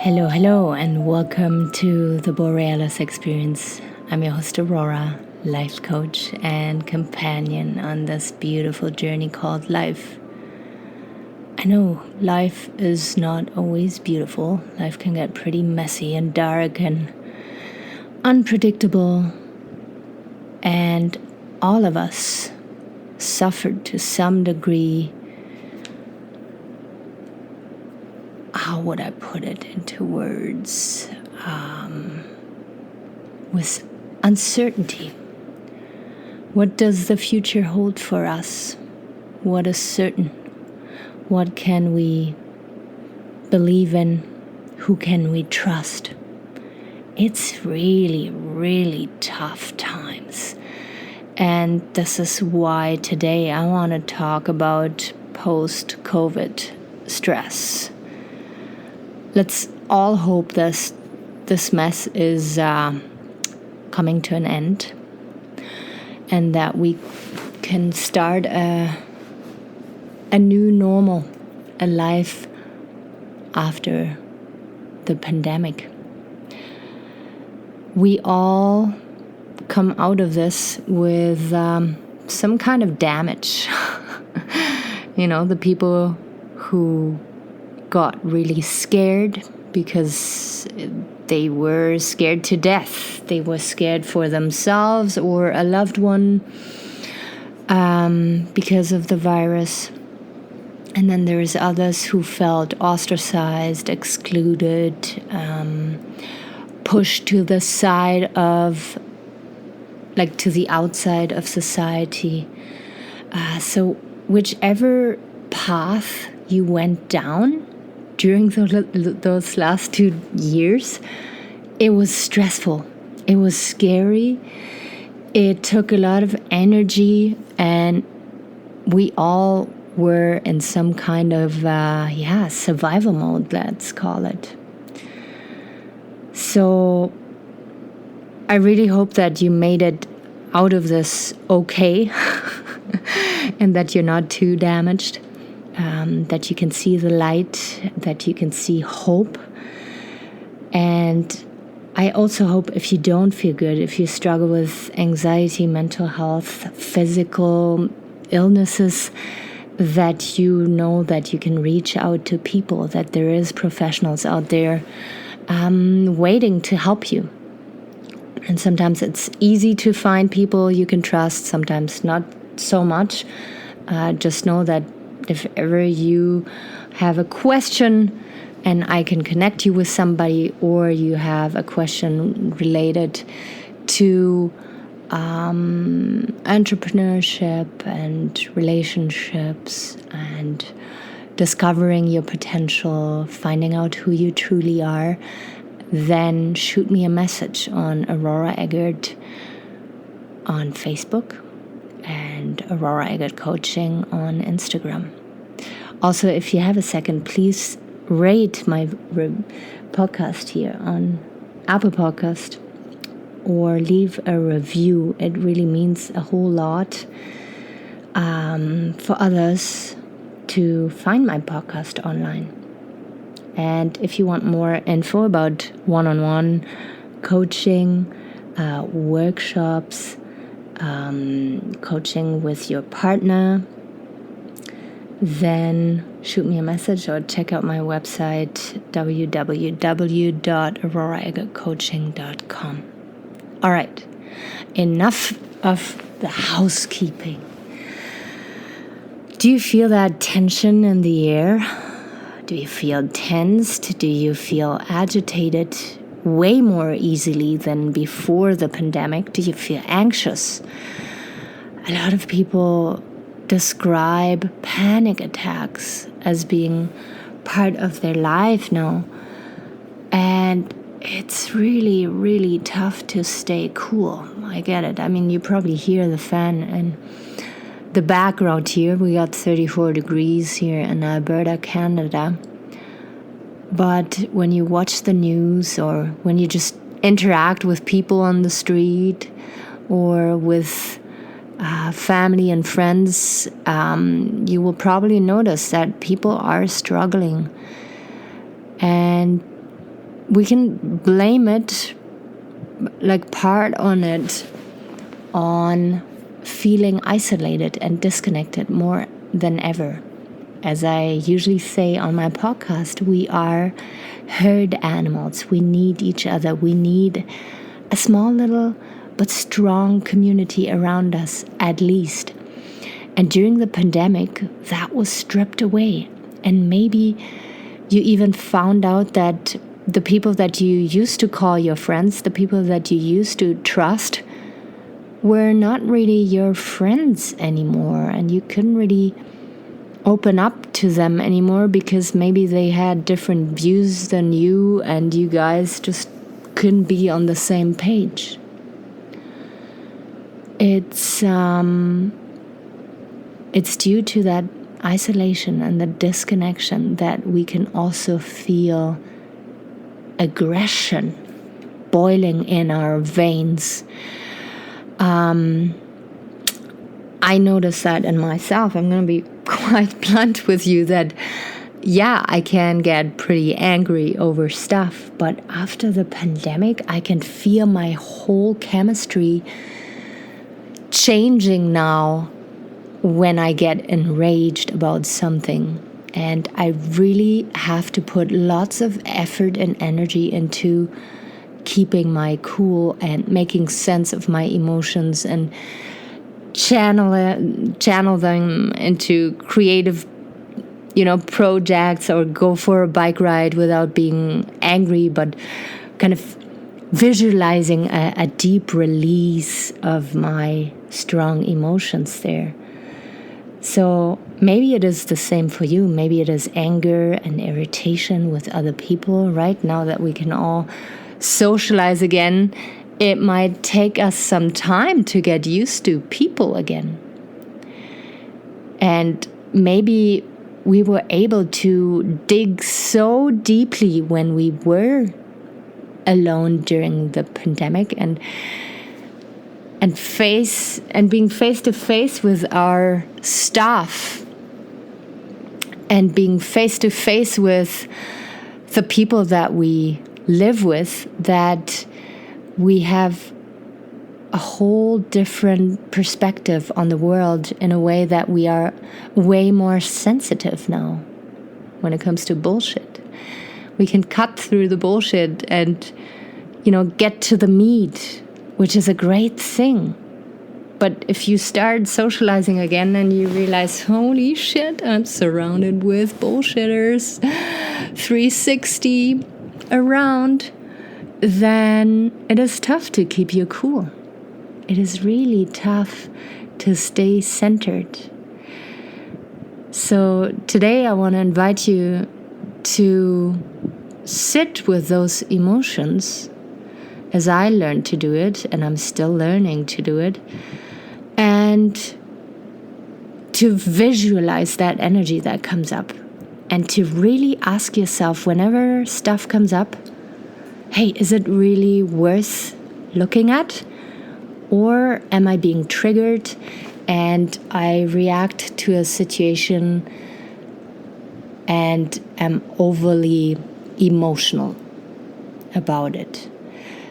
Hello, and welcome to the Borealis Experience. I'm your host, Aurora, life coach and companion on this beautiful journey called life. I know life is not always beautiful. Life can get pretty messy and dark and unpredictable. And all of us suffered to some degree. How would I put it into words? With uncertainty. What does the future hold for us? What is certain? What can we believe in? Who can we trust? It's really, really tough times. And this is why today I want to talk about post COVID stress. Let's all hope this mess is coming to an end and that we can start a new normal, a life after the pandemic. We all come out of this with some kind of damage. The people who got really scared because they were scared to death. They were scared for themselves or a loved one because of the virus. And then there's others who felt ostracized, excluded, pushed to the side of, to the outside of society. So whichever path you went down during those last 2 years, it was stressful. It was scary. It took a lot of energy, and we all were in some kind of survival mode, let's call it. So I really hope that you made it out of this okay and that you're not too damaged. That you can see the light, that you can see hope. And I also hope if you don't feel good, if you struggle with anxiety, mental health, physical illnesses, that you know that you can reach out to people, that there is professionals out there waiting to help you. And sometimes it's easy to find people you can trust, sometimes not so much. Just know that if ever you have a question and I can connect you with somebody, or you have a question related to entrepreneurship and relationships and discovering your potential, finding out who you truly are, then shoot me a message on Aurora Eggert on Facebook and Aurora Eggert Coaching on Instagram. Also, if you have a second, please rate my podcast here on Apple Podcast or leave a review. It really means a whole lot for others to find my podcast online. And if you want more info about one-on-one coaching, workshops, coaching with your partner, then shoot me a message or check out my website, www.auroraeggertcoaching.com. All right, enough of the housekeeping. Do you feel that tension in the air? Do you feel tensed? Do you feel agitated way more easily than before the pandemic? Do you feel anxious? A lot of people describe panic attacks as being part of their life now. And it's really, really tough to stay cool. I get it. I mean, you probably hear the fan in the background here. We got 34 degrees here in Alberta, Canada. But when you watch the news, or when you just interact with people on the street, or with family and friends, you will probably notice that people are struggling. And we can blame it, like part on it, on feeling isolated and disconnected more than ever. As I usually say on my podcast, we are herd animals. We need each other. We need a small little but strong community around us, at least. And during the pandemic, that was stripped away. And maybe you even found out that the people that you used to call your friends, the people that you used to trust, were not really your friends anymore. And you couldn't really open up to them anymore because maybe they had different views than you, and you guys just couldn't be on the same page. It's due to that isolation and the disconnection that we can also feel aggression boiling in our veins. I notice that in myself. I'm going to be quite blunt with you that, yeah, I can get pretty angry over stuff, but after the pandemic, I can feel my whole chemistry changing now when I get enraged about something. And I really have to put lots of effort and energy into keeping my cool and making sense of my emotions and channel them into creative, projects, or go for a bike ride without being angry, but kind of visualizing a deep release of my strong emotions there. So maybe it is the same for you. Maybe it is anger and irritation with other people. Right now that we can all socialize again, it might take us some time to get used to people again. And maybe we were able to dig so deeply when we were alone during the pandemic and being face to face with our stuff and being face to face with the people that we live with, that we have a whole different perspective on the world in a way that we are way more sensitive now when it comes to bullshit. We can cut through the bullshit and, get to the meat, which is a great thing. But if you start socializing again and you realize, holy shit, I'm surrounded with bullshitters 360 around, then it is tough to keep you cool. It is really tough to stay centered. So today I want to invite you to sit with those emotions as I learned to do it, and I'm still learning to do it, and to visualize that energy that comes up, and to really ask yourself whenever stuff comes up, hey, is it really worth looking at? Or am I being triggered and I react to a situation and am overly emotional about it?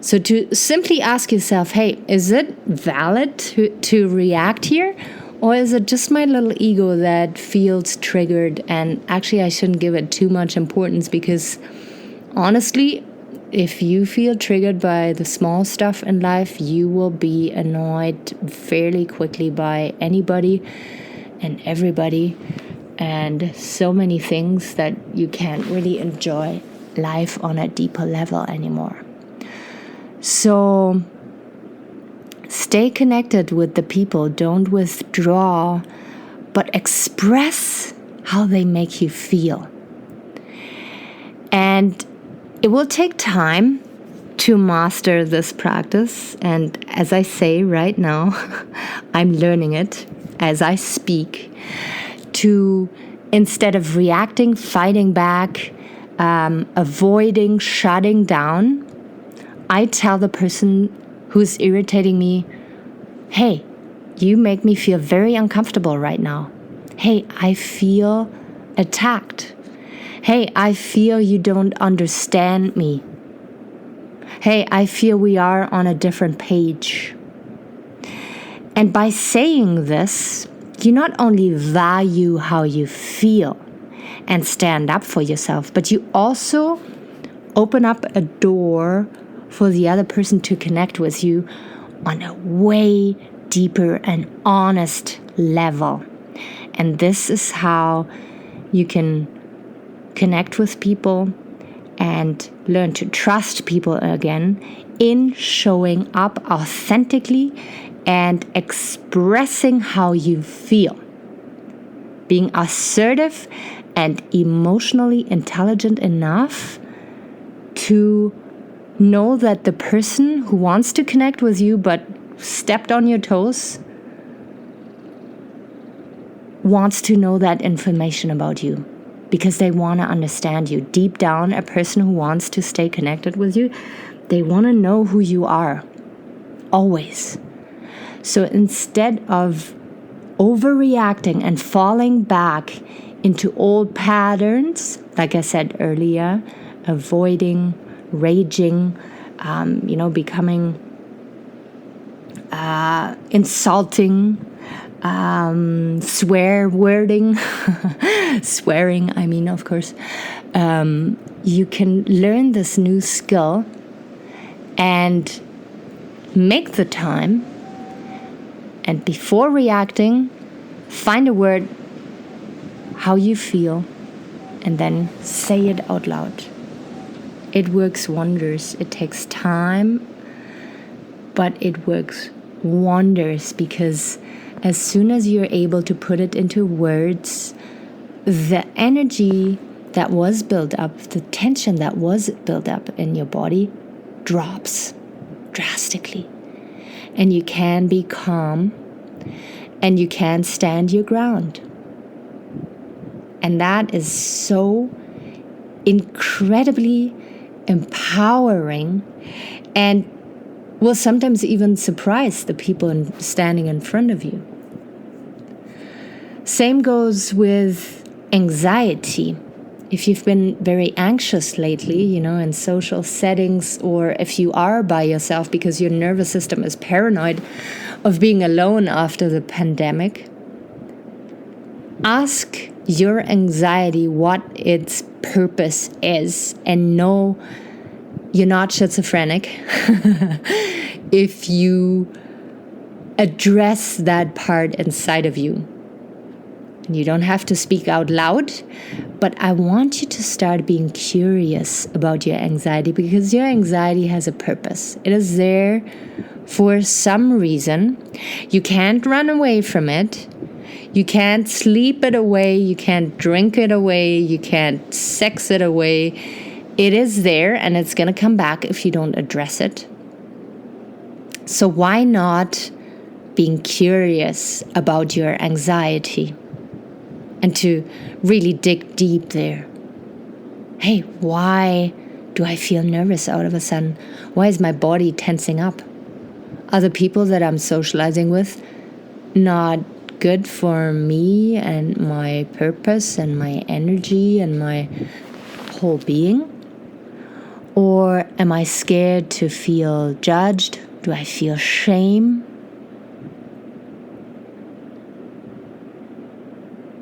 So to simply ask yourself, hey, is it valid to react here? Or is it just my little ego that feels triggered, and actually I shouldn't give it too much importance, because honestly, if you feel triggered by the small stuff in life, you will be annoyed fairly quickly by anybody and everybody, and so many things that you can't really enjoy life on a deeper level anymore. So stay connected with the people. Don't withdraw, but express how they make you feel. And it will take time to master this practice. And as I say right now, I'm learning it as I speak, to, instead of reacting, fighting back, avoiding, shutting down, I tell the person who's irritating me, hey, you make me feel very uncomfortable right now. Hey, I feel attacked. Hey, I feel you don't understand me. hey, I feel we are on a different page. And by saying this, you not only value how you feel and stand up for yourself, but you also open up a door for the other person to connect with you on a way deeper and honest level. And this is how you can connect with people and learn to trust people again in showing up authentically and expressing how you feel. Being assertive and emotionally intelligent enough to know that the person who wants to connect with you but stepped on your toes wants to know that information about you because they want to understand you. Deep down, a person who wants to stay connected with you, they want to know who you are, always. So instead of overreacting and falling back into old patterns, like I said earlier, avoiding, raging, becoming insulting, swearing, of course, you can learn this new skill and make the time, and before reacting, find a word how you feel and then say it out loud. It works wonders. It takes time, but it works wonders because as soon as you're able to put it into words, the energy that was built up, the tension that was built up in your body drops drastically. And you can be calm and you can stand your ground. And that is so incredibly empowering and will sometimes even surprise the people standing in front of you. Same goes with anxiety. If you've been very anxious lately, in social settings, or if you are by yourself because your nervous system is paranoid of being alone after the pandemic, ask your anxiety what its purpose is and know you're not schizophrenic if you address that part inside of you. You don't have to speak out loud, but I want you to start being curious about your anxiety because your anxiety has a purpose. It is there for some reason. You can't run away from it. You can't sleep it away. You can't drink it away. You can't sex it away. It is there and it's going to come back if you don't address it. So why not being curious about your anxiety? And to really dig deep there. Hey, why do I feel nervous all of a sudden? Why is my body tensing up? Are the people that I'm socializing with not good for me and my purpose and my energy and my whole being? Or am I scared to feel judged? Do I feel shame?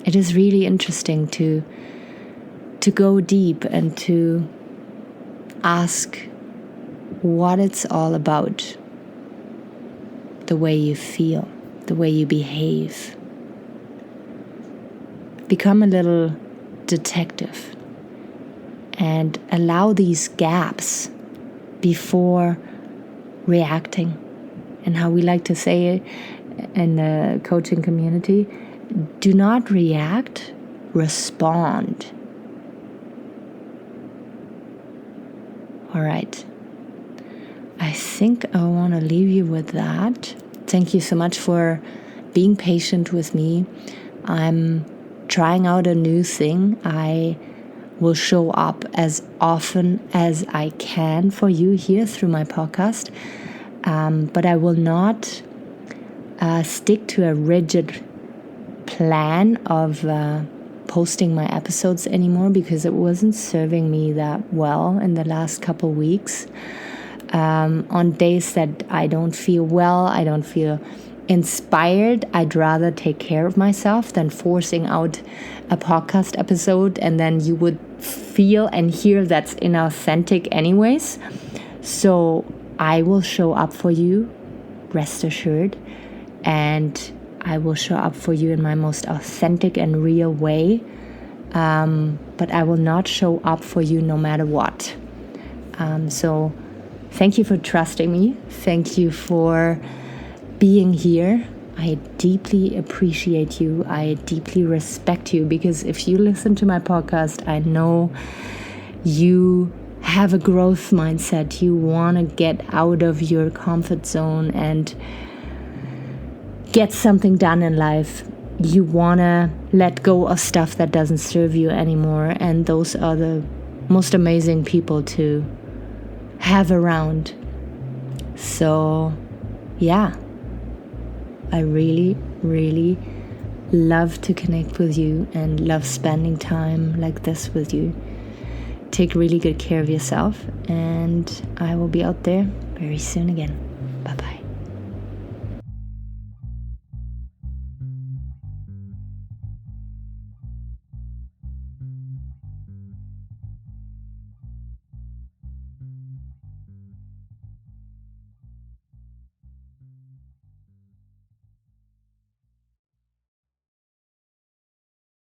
It is really interesting to go deep and to ask what it's all about. The way you feel, the way you behave. Become a little detective and allow these gaps before reacting. And how we like to say in the coaching community, do not react, respond. All right. I think I want to leave you with that. Thank you so much for being patient with me. I'm trying out a new thing. I will show up as often as I can for you here through my podcast. But I will not stick to a rigid plan of posting my episodes anymore because it wasn't serving me that well in the last couple weeks. On days that I don't feel well, I don't feel inspired, I'd rather take care of myself than forcing out a podcast episode and then you would feel and hear that's inauthentic anyways. So I will show up for you, rest assured, and I will show up for you in my most authentic and real way. But I will not show up for you no matter what. So thank you for trusting me. Thank you for being here. I deeply appreciate you. I deeply respect you, because if you listen to my podcast, I know you have a growth mindset. You want to get out of your comfort zone and get something done in life. You want to let go of stuff that doesn't serve you anymore. And those are the most amazing people to have around. So, yeah. I really, really love to connect with you and love spending time like this with you. Take really good care of yourself, and I will be out there very soon again.